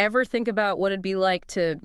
ever think about what it'd be like to,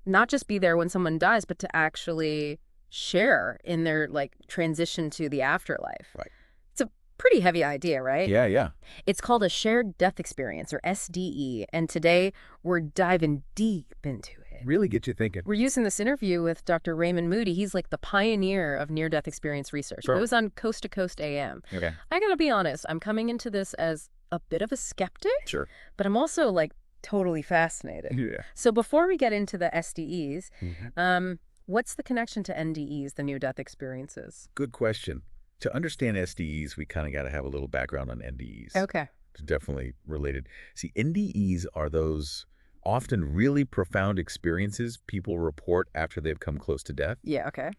not just be there when someone dies, but to actually share in their, like, transition to the afterlife? Right. It's a pretty heavy idea, right? Yeah, yeah. It's called a shared death experience, or SDE, and today we're diving deep into it. Really get you thinking. We're using this interview with Dr. Raymond Moody. He's like the pioneer of near-death experience research. Sure. It was on Coast to Coast AM. Okay. I gotta be honest, I'm coming into this as a bit of a skeptic, Sure. but I'm also, like, totally fascinated. Yeah. So before we get into the SDEs, Mm-hmm. what's the connection to NDEs, the near-death experiences? Good question. To understand SDEs, we kind of got to have a little background on NDEs. Okay. It's definitely related. See, NDEs are those often really profound experiences people report after they've come close to death. Yeah, okay.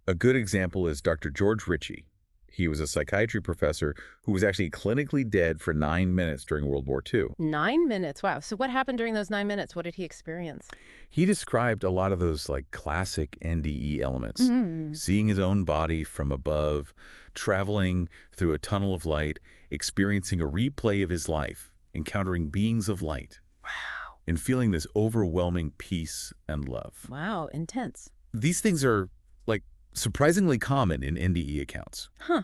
A good example is Dr. George Ritchie. He was a psychiatry professor who was actually clinically dead for 9 minutes during World War II. 9 minutes, wow. So what happened during those 9 minutes? What did he experience? He described a lot of those like classic NDE elements. Mm. Seeing his own body from above, traveling through a tunnel of light, experiencing a replay of his life, encountering beings of light. Wow. And feeling this overwhelming peace and love. Wow, intense. These things are, like, surprisingly common in NDE accounts. Huh.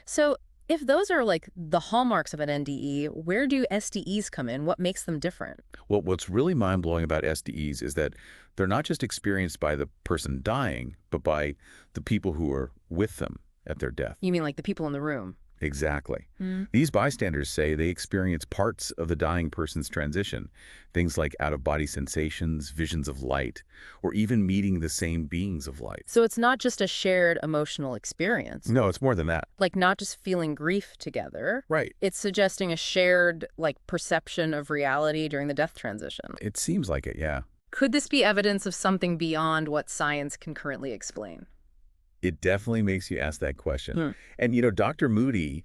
So if those are, like, the hallmarks of an NDE, where do SDEs come in? What makes them different? Well, what's really mind-blowing about SDEs is that they're not just experienced by the person dying, but by the people who are with them at their death. You mean like the people in the room? Exactly. Mm. These bystanders say they experience parts of the dying person's transition, things like out-of-body sensations, visions of light, or even meeting the same beings of light. So it's not just a shared emotional experience. No, it's more than that. Like, not just feeling grief together. Right. It's suggesting a shared, like, perception of reality during the death transition. It seems like it, yeah. Could this be evidence of something beyond what science can currently explain? It definitely makes you ask that question. Hmm. And, Dr. Moody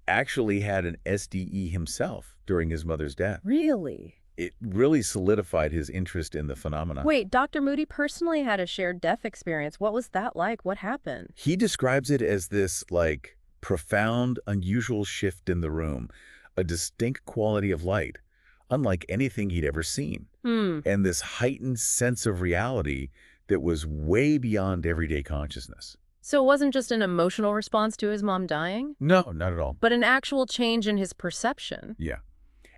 actually had an SDE himself during his mother's death. Really? It really solidified his interest in the phenomenon. Wait, Dr. Moody personally had a shared death experience. What was that like? What happened? He describes it as this, like, profound, unusual shift in the room, a distinct quality of light, unlike anything he'd ever seen, and this heightened sense of reality that was way beyond everyday consciousness. So it wasn't just an emotional response to his mom dying, No, not at all. but an actual change in his perception. Yeah.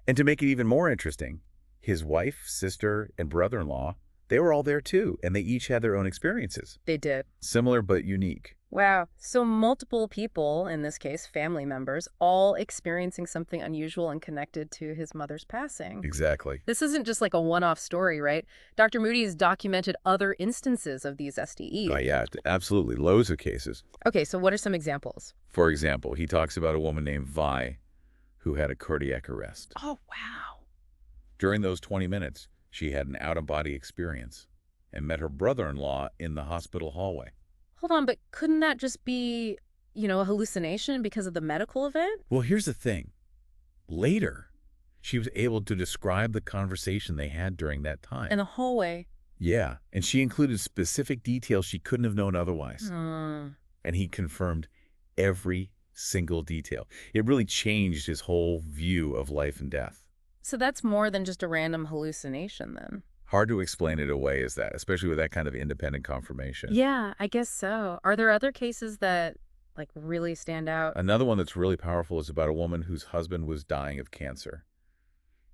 And to make it even more interesting, his wife, sister, and brother-in-law, they were all there too, and they each had their own experiences. They did. Similar but unique. Wow. So multiple people, in this case family members, all experiencing something unusual and connected to his mother's passing. Exactly. This isn't just like a one-off story, right? Dr. Moody's documented other instances of these SDEs. Oh, yeah, absolutely. Loads of cases. Okay, so what are some examples? For example, he talks about a woman named Vi who had a cardiac arrest. Oh, wow. During those 20 minutes, she had an out-of-body experience and met her brother-in-law in the hospital hallway. Hold on, but couldn't that just be, a hallucination because of the medical event? Well, here's the thing. Later, she was able to describe the conversation they had during that time. In the hallway. Yeah, and she included specific details she couldn't have known otherwise. And he confirmed every single detail. It really changed his whole view of life and death. So that's more than just a random hallucination, then? Hard to explain it away as that, especially with that kind of independent confirmation. Yeah, I guess so. Are there other cases that, like, really stand out? Another one that's really powerful is about a woman whose husband was dying of cancer.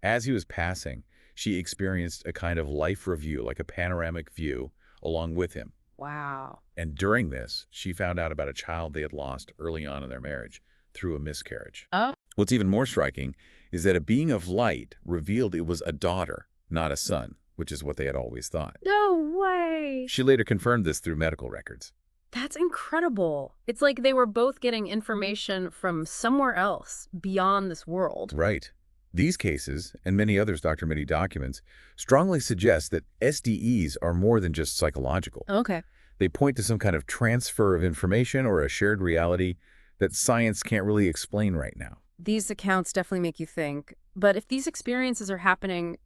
As he was passing, she experienced a kind of life review, like a panoramic view, along with him. Wow. And during this, she found out about a child they had lost early on in their marriage through a miscarriage. Oh. What's even more striking is that a being of light revealed it was a daughter, not a son, which is what they had always thought. No way. She later confirmed this through medical records. That's incredible. It's like they were both getting information from somewhere else beyond this world. Right. These cases, and many others Dr. Moody documents, strongly suggest that SDEs are more than just psychological. Okay. They point to some kind of transfer of information or a shared reality that science can't really explain right now. These accounts definitely make you think. But if these experiences are happening,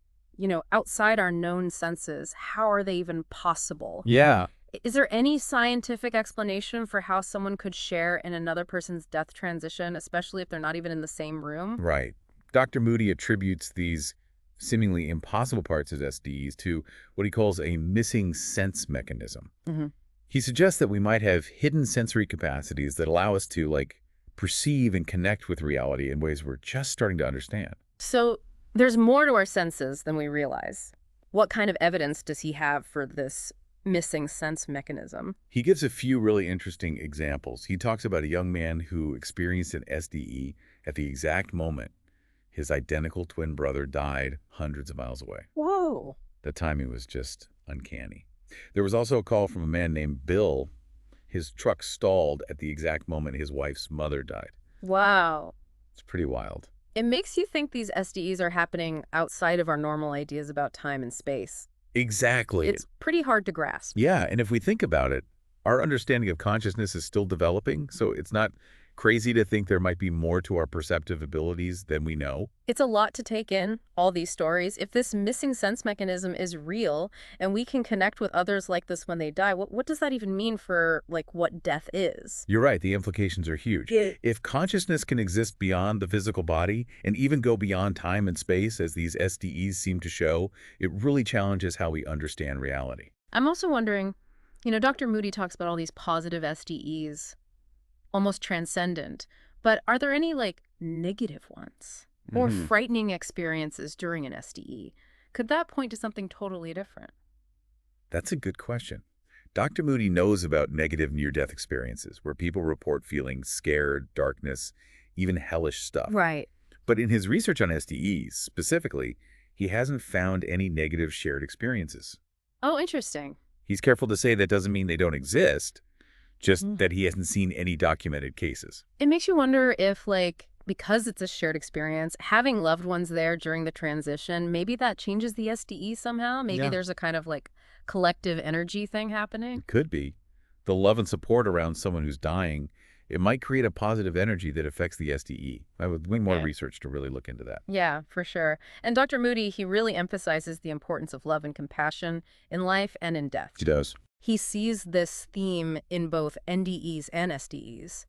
outside our known senses, how are they even possible? Yeah. Is there any scientific explanation for how someone could share in another person's death transition, especially if they're not even in the same room? Right. Dr. Moody attributes these seemingly impossible parts of SDEs to what he calls a missing sense mechanism. Hmm. He suggests that we might have hidden sensory capacities that allow us to, like, perceive and connect with reality in ways we're just starting to understand. So there's more to our senses than we realize. What kind of evidence does he have for this missing sense mechanism? He gives a few really interesting examples. He talks about a young man who experienced an SDE at the exact moment his identical twin brother died hundreds of miles away. Whoa. The timing was just uncanny. There was also a call from a man named Bill. His truck stalled at the exact moment his wife's mother died. Wow. It's pretty wild. It makes you think these SDEs are happening outside of our normal ideas about time and space. Exactly. It's pretty hard to grasp. Yeah, and if we think about it, our understanding of consciousness is still developing, so it's not crazy to think there might be more to our perceptive abilities than we know. It's a lot to take in, all these stories. If this missing sense mechanism is real and we can connect with others like this when they die, what does that even mean for, like, what death is? You're right, the implications are huge. Yeah. If consciousness can exist beyond the physical body and even go beyond time and space, as these SDEs seem to show, it really challenges how we understand reality. I'm also wondering, Dr. Moody talks about all these positive SDEs, almost transcendent, but are there any, like, negative ones or frightening experiences during an SDE? Could that point to something totally different? That's a good question. Dr. Moody knows about negative near-death experiences where people report feeling scared, darkness, even hellish stuff. Right. But in his research on SDEs, specifically, he hasn't found any negative shared experiences. Oh, interesting. He's careful to say that doesn't mean they don't exist, just that he hasn't seen any documented cases. It makes you wonder if, like, because it's a shared experience, having loved ones there during the transition, maybe that changes the SDE somehow? Maybe there's a kind of, like, collective energy thing happening? It could be. The love and support around someone who's dying, it might create a positive energy that affects the SDE. I would need more research to really look into that. Yeah, for sure. And Dr. Moody, he really emphasizes the importance of love and compassion in life and in death. He does. He sees this theme in both NDEs and SDEs,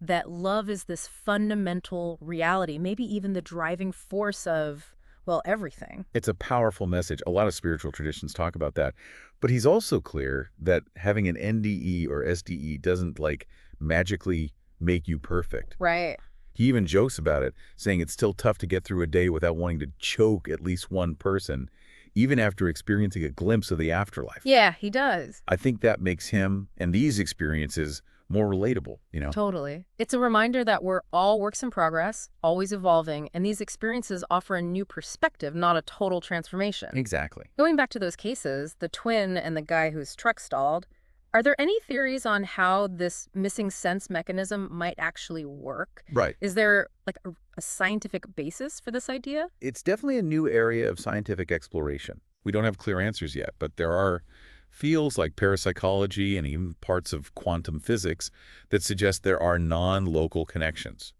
that love is this fundamental reality, maybe even the driving force of, well, everything. It's a powerful message. A lot of spiritual traditions talk about that. But he's also clear that having an NDE or SDE doesn't, like, magically make you perfect. Right. He even jokes about it, saying it's still tough to get through a day without wanting to choke at least one person, even after experiencing a glimpse of the afterlife. Yeah, he does. I think that makes him and these experiences more relatable, Totally. It's a reminder that we're all works in progress, always evolving, and these experiences offer a new perspective, not a total transformation. Exactly. Going back to those cases, the twin and the guy whose truck stalled, are there any theories on how this missing sense mechanism might actually work? Right. Is there, like, a scientific basis for this idea? It's definitely a new area of scientific exploration. We don't have clear answers yet, but there are fields like parapsychology and even parts of quantum physics that suggest there are non-local connections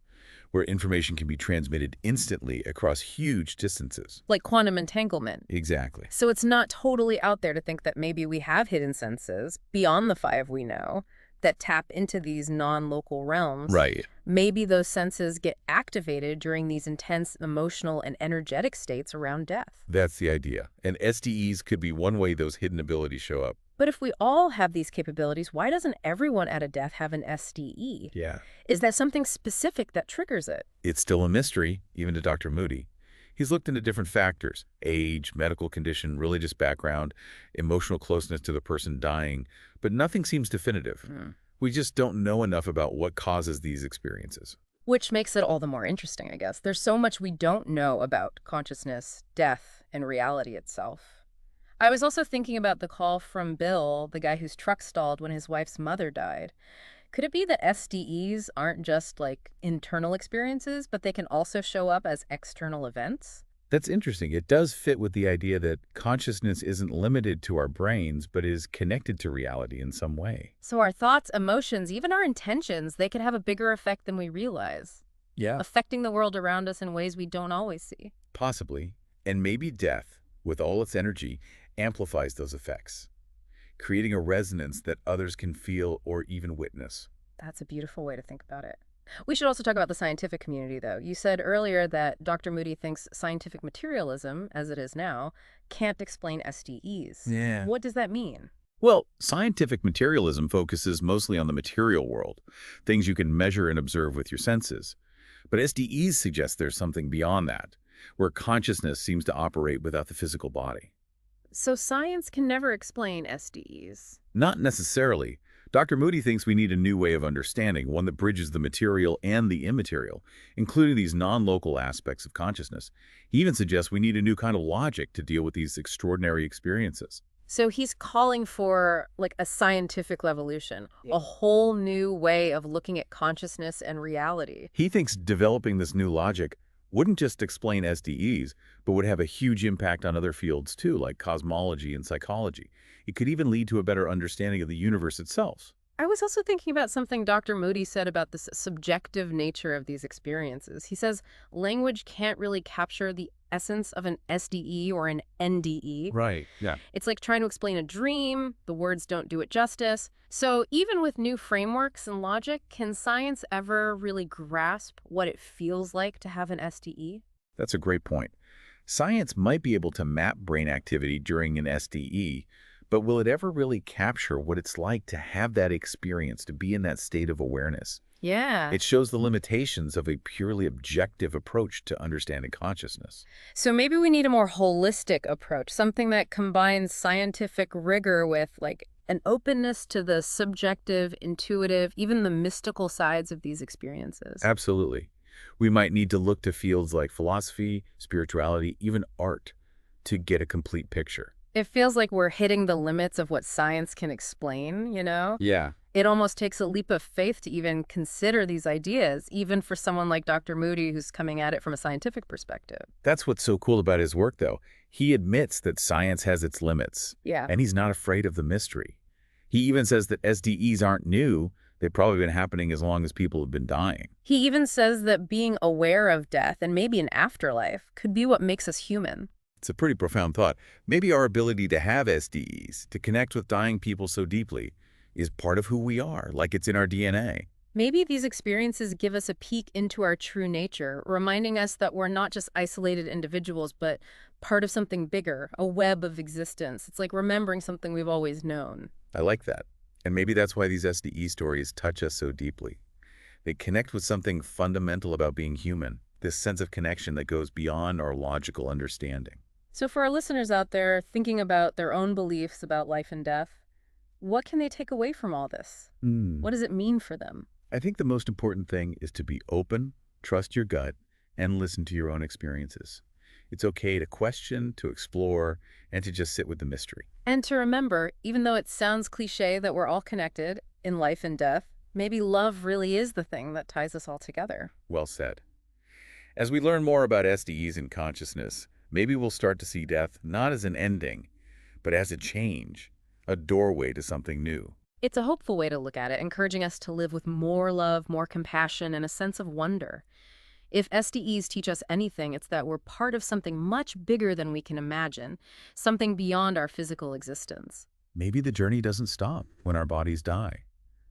where information can be transmitted instantly across huge distances. Like quantum entanglement. Exactly. So it's not totally out there to think that maybe we have hidden senses beyond the 5 we know that tap into these non-local realms. Right. Maybe those senses get activated during these intense emotional and energetic states around death. That's the idea. And SDEs could be one way those hidden abilities show up. But if we all have these capabilities, why doesn't everyone at a death have an SDE? Yeah. Is that something specific that triggers it? It's still a mystery, even to Dr. Moody. He's looked into different factors: age, medical condition, religious background, emotional closeness to the person dying, but nothing seems definitive. We just don't know enough about what causes these experiences. Which makes it all the more interesting, I guess. There's so much we don't know about consciousness, death, and reality itself. I was also thinking about the call from Bill, the guy whose truck stalled when his wife's mother died. Could it be that SDEs aren't just, like, internal experiences, but they can also show up as external events? That's interesting. It does fit with the idea that consciousness isn't limited to our brains, but is connected to reality in some way. So our thoughts, emotions, even our intentions, they could have a bigger effect than we realize, Yeah. affecting the world around us in ways we don't always see. Possibly. And maybe death, with all its energy, amplifies those effects, creating a resonance that others can feel or even witness. That's a beautiful way to think about it. We should also talk about the scientific community, though. You said earlier that Dr. Moody thinks scientific materialism, as it is now, can't explain SDEs. Yeah. What does that mean? Well, scientific materialism focuses mostly on the material world, things you can measure and observe with your senses. But SDEs suggest there's something beyond that, where consciousness seems to operate without the physical body. So science can never explain SDEs. Not necessarily. Dr. Moody thinks we need a new way of understanding, one that bridges the material and the immaterial, including these non-local aspects of consciousness. He even suggests we need a new kind of logic to deal with these extraordinary experiences. So he's calling for like a scientific revolution, a whole new way of looking at consciousness and reality. He thinks developing this new logic wouldn't just explain SDEs, but would have a huge impact on other fields too, like cosmology and psychology. It could even lead to a better understanding of the universe itself. I was also thinking about something Dr. Moody said about the subjective nature of these experiences. He says language can't really capture the essence of an SDE or an NDE. Right, yeah. It's like trying to explain a dream. The words don't do it justice. So even with new frameworks and logic, can science ever really grasp what it feels like to have an SDE? That's a great point. Science might be able to map brain activity during an SDE, but will it ever really capture what it's like to have that experience, to be in that state of awareness? Yeah. It shows the limitations of a purely objective approach to understanding consciousness. So maybe we need a more holistic approach, something that combines scientific rigor with like an openness to the subjective, intuitive, even the mystical sides of these experiences. Absolutely. We might need to look to fields like philosophy, spirituality, even art to get a complete picture. It feels like we're hitting the limits of what science can explain, you know? Yeah. It almost takes a leap of faith to even consider these ideas, even for someone like Dr. Moody who's coming at it from a scientific perspective. That's what's so cool about his work, though. He admits that science has its limits, Yeah. and he's not afraid of the mystery. He even says that SDEs aren't new. They've probably been happening as long as people have been dying. He even says that being aware of death and maybe an afterlife could be what makes us human. It's a pretty profound thought. Maybe our ability to have SDEs, to connect with dying people so deeply, is part of who we are, like it's in our DNA. Maybe these experiences give us a peek into our true nature, reminding us that we're not just isolated individuals, but part of something bigger, a web of existence. It's like remembering something we've always known. I like that. And maybe that's why these SDE stories touch us so deeply. They connect with something fundamental about being human, this sense of connection that goes beyond our logical understanding. So for our listeners out there thinking about their own beliefs about life and death, what can they take away from all this? What does it mean for them? I think the most important thing is to be open, trust your gut, and listen to your own experiences. It's okay to question, to explore, and to just sit with the mystery. And to remember, even though it sounds cliche that we're all connected in life and death, maybe love really is the thing that ties us all together. Well said. As we learn more about SDEs and consciousness, maybe we'll start to see death not as an ending, but as a change, a doorway to something new. It's a hopeful way to look at it, encouraging us to live with more love, more compassion, and a sense of wonder. If SDEs teach us anything, it's that we're part of something much bigger than we can imagine, something beyond our physical existence. Maybe the journey doesn't stop when our bodies die.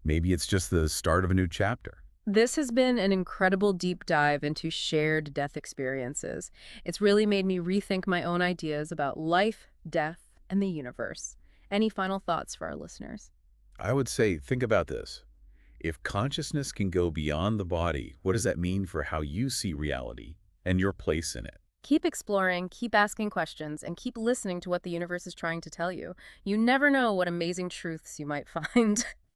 Maybe it's just the start of a new chapter. This has been an incredible deep dive into shared death experiences. It's really made me rethink my own ideas about life, death, and the universe. Any final thoughts for our listeners? I would say, think about this. If consciousness can go beyond the body, what does that mean for how you see reality and your place in it? Keep exploring, keep asking questions, and keep listening to what the universe is trying to tell you. You never know what amazing truths you might find.